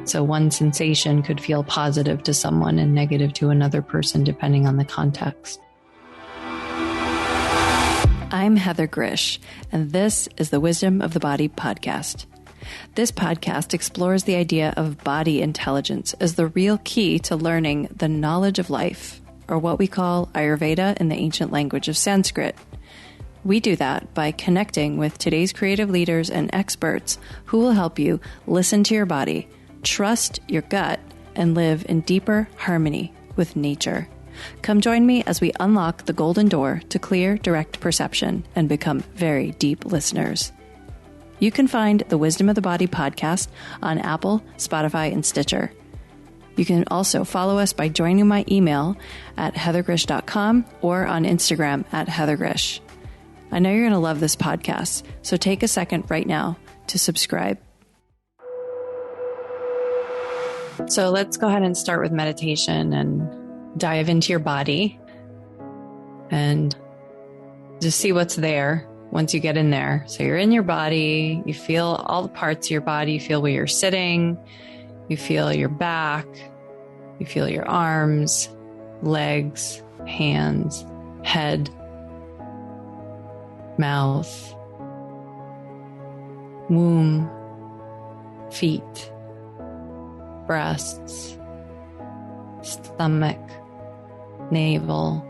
So one sensation could feel positive to someone and negative to another person, depending on the context. I'm Heather Grzych, and this is the Wisdom of the Body podcast. This podcast explores the idea of body intelligence as the real key to learning the knowledge of life, or what we call Ayurveda in the ancient language of Sanskrit. We do that by connecting with today's creative leaders and experts who will help you listen to your body, trust your gut, and live in deeper harmony with nature. Come join me as we unlock the golden door to clear, direct perception and become very deep listeners. You can find the Wisdom of the Body podcast on Apple, Spotify, and Stitcher. You can also follow us by joining my email at heathergrzych.com or on Instagram at heathergrzych. I know you're going to love this podcast, so take a second right now to subscribe. So let's go ahead and start with meditation and dive into your body and just see what's there once you get in there. So you're in your body, you feel all the parts of your body, you feel where you're sitting, you feel your back, you feel your arms, legs, hands, head, mouth, womb, feet, breasts, stomach, navel.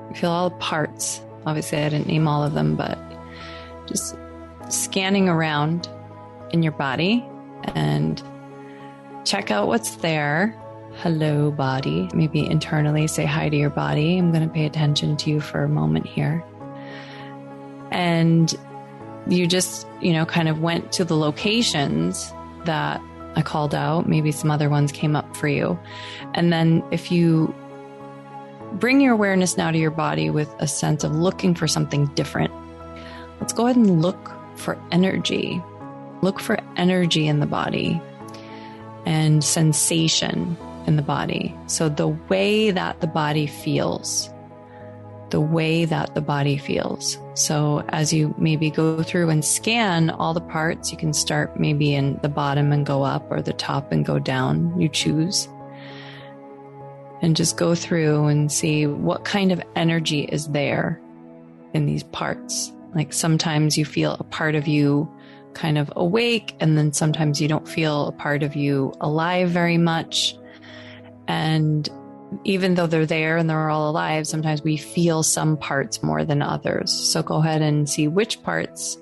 You feel all the parts. Obviously, I didn't name all of them, but just scanning around in your body and check out what's there. Hello, body. Maybe internally say hi to your body. I'm going to pay attention to you for a moment here. And you just, kind of went to the locations that I called out. Maybe some other ones came up for you. And then if you bring your awareness now to your body with a sense of looking for something different, let's go ahead and look for energy. Look for energy in the body and sensation in the body. So the way that the body feels. So as you maybe go through and scan all the parts, you can start maybe in the bottom and go up, or the top and go down. You choose. And just go through and see what kind of energy is there in these parts. Like sometimes you feel a part of you kind of awake, and then sometimes you don't feel a part of you alive very much. And even though they're there and they're all alive, sometimes we feel some parts more than others. So go ahead and see which parts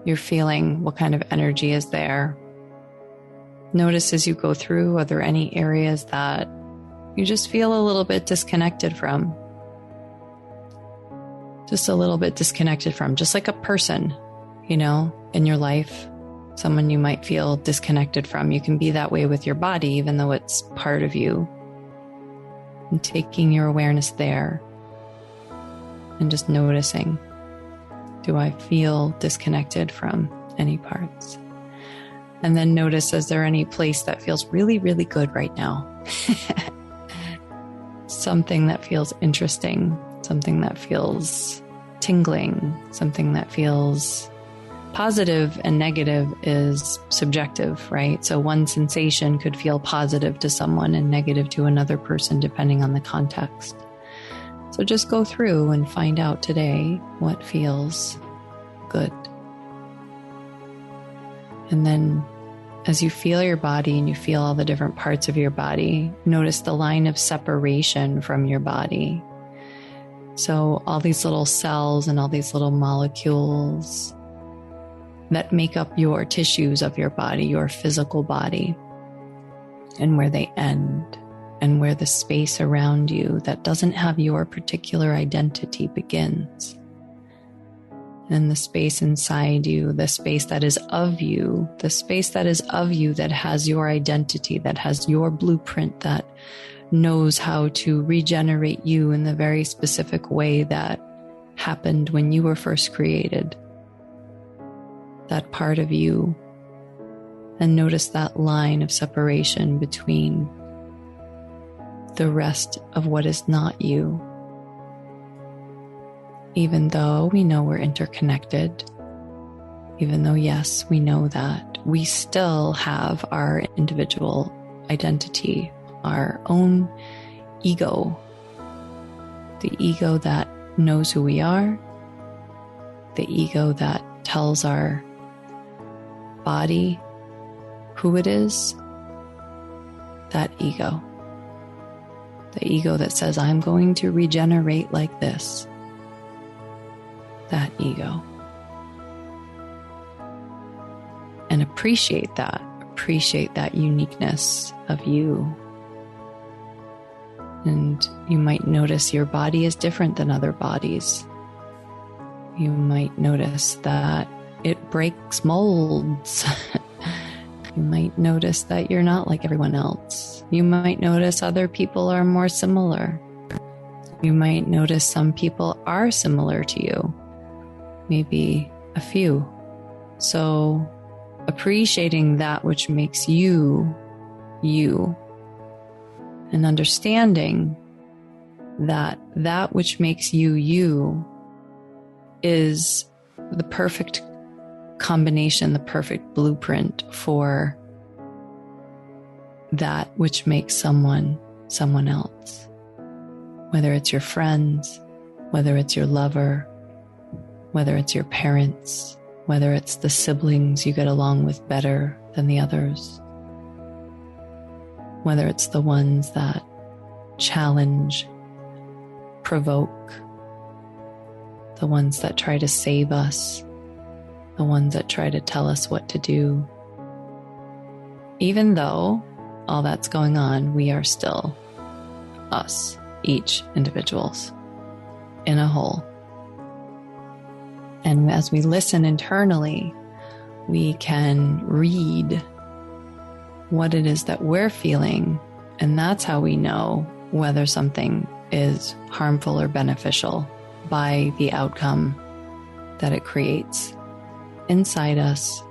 you're feeling, what kind of energy is there. Notice as you go through, are there any areas that you just feel a little bit disconnected from? Just a little bit disconnected from, just like a person, in your life, someone you might feel disconnected from. You can be that way with your body, even though it's part of you. And taking your awareness there and just noticing, do I feel disconnected from any parts? And then notice, is there any place that feels really, really good right now? Something that feels interesting, something that feels tingling, something that feels positive. And negative is subjective, right? So one sensation could feel positive to someone and negative to another person, depending on the context. So just go through and find out today what feels good. And then as you feel your body and you feel all the different parts of your body, notice the line of separation from your body. So all these little cells and all these little molecules that make up your tissues of your body, your physical body, and where they end, and where the space around you that doesn't have your particular identity begins. And the space inside you, the space that is of you, the space that is of you that has your identity, that has your blueprint, that knows how to regenerate you in the very specific way that happened when you were first created. That part of you, and notice that line of separation between the rest of what is not you. Even though we know we're interconnected, Even though, yes, we know that, we still have our individual identity, our own ego, the ego that knows who we are, the ego that tells our body who it is, that ego. The ego that says, I'm going to regenerate like this. That ego. And appreciate that. Appreciate that uniqueness of you. And you might notice your body is different than other bodies. You might notice that it breaks molds. You might notice that you're not like everyone else. You might notice other people are more similar. You might notice some people are similar to you. Maybe a few. So appreciating that which makes you, you. And understanding that that which makes you, you is the perfect combination, the perfect blueprint for that which makes someone else. Whether it's your friends, whether it's your lover, whether it's your parents, whether it's the siblings you get along with better than the others, whether it's the ones that challenge, provoke, the ones that try to save us, the ones that try to tell us what to do. Even though all that's going on, we are still us, each individuals in a whole. And as we listen internally, we can read what it is that we're feeling. And that's how we know whether something is harmful or beneficial by the outcome that it creates inside us,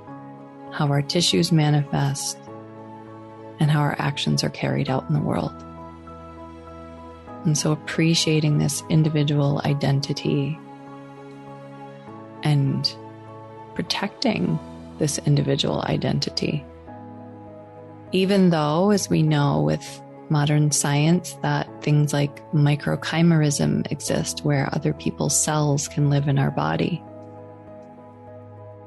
how our tissues manifest, and how our actions are carried out in the world. And so appreciating this individual identity and protecting this individual identity. Even though, as we know with modern science, that things like microchimerism exist where other people's cells can live in our body.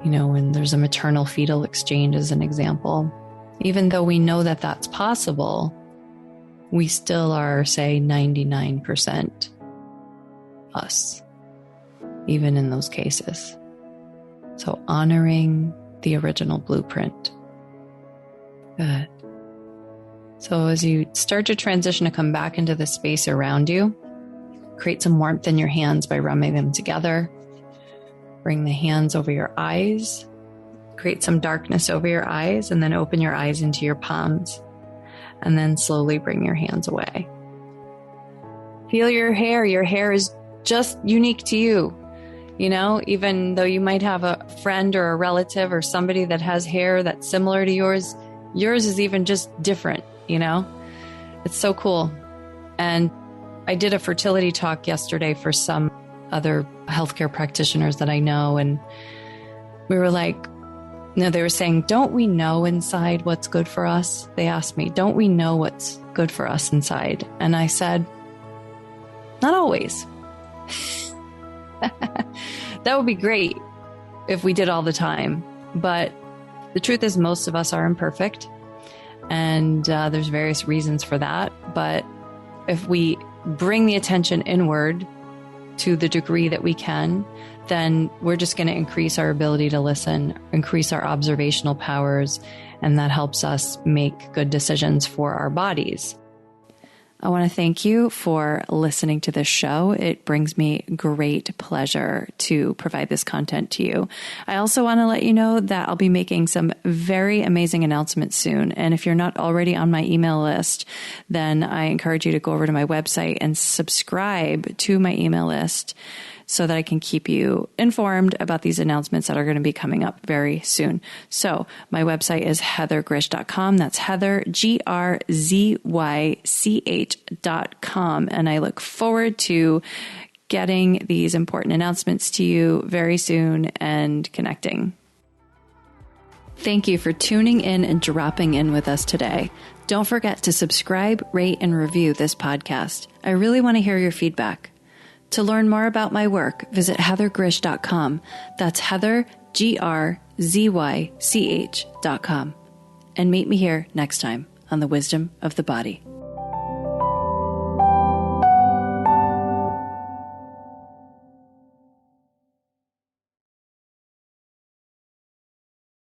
You know, when there's a maternal fetal exchange as an example, even though we know that that's possible, we still are, say, 99% us, even in those cases. So honoring the original blueprint. Good. So as you start to transition to come back into the space around you, create some warmth in your hands by rubbing them together. Bring the hands over your eyes. Create some darkness over your eyes, and then open your eyes into your palms. And then slowly bring your hands away. Feel your hair. Your hair is just unique to you. You know, even though you might have a friend or a relative or somebody that has hair that's similar to yours, yours is even just different, you know? It's so cool. And I did a fertility talk yesterday for some other healthcare practitioners that I know. And we were like, no, they were saying, don't we know inside what's good for us? They asked me, don't we know what's good for us inside? And I said, not always. That would be great if we did all the time. But the truth is most of us are imperfect. And there's various reasons for that. But if we bring the attention inward to the degree that we can, then we're just going to increase our ability to listen, increase our observational powers, and that helps us make good decisions for our bodies. I want to thank you for listening to this show. It brings me great pleasure to provide this content to you. I also want to let you know that I'll be making some very amazing announcements soon. And if you're not already on my email list, then I encourage you to go over to my website and subscribe to my email list so that I can keep you informed about these announcements that are going to be coming up very soon. So my website is heathergrzych.com. That's Heather, GRZYCH.com. And I look forward to getting these important announcements to you very soon and connecting. Thank you for tuning in and dropping in with us today. Don't forget to subscribe, rate, and review this podcast. I really want to hear your feedback. To learn more about my work, visit heathergrzych.com. That's Heather, GRZYCH.com. And meet me here next time on The Wisdom of the Body.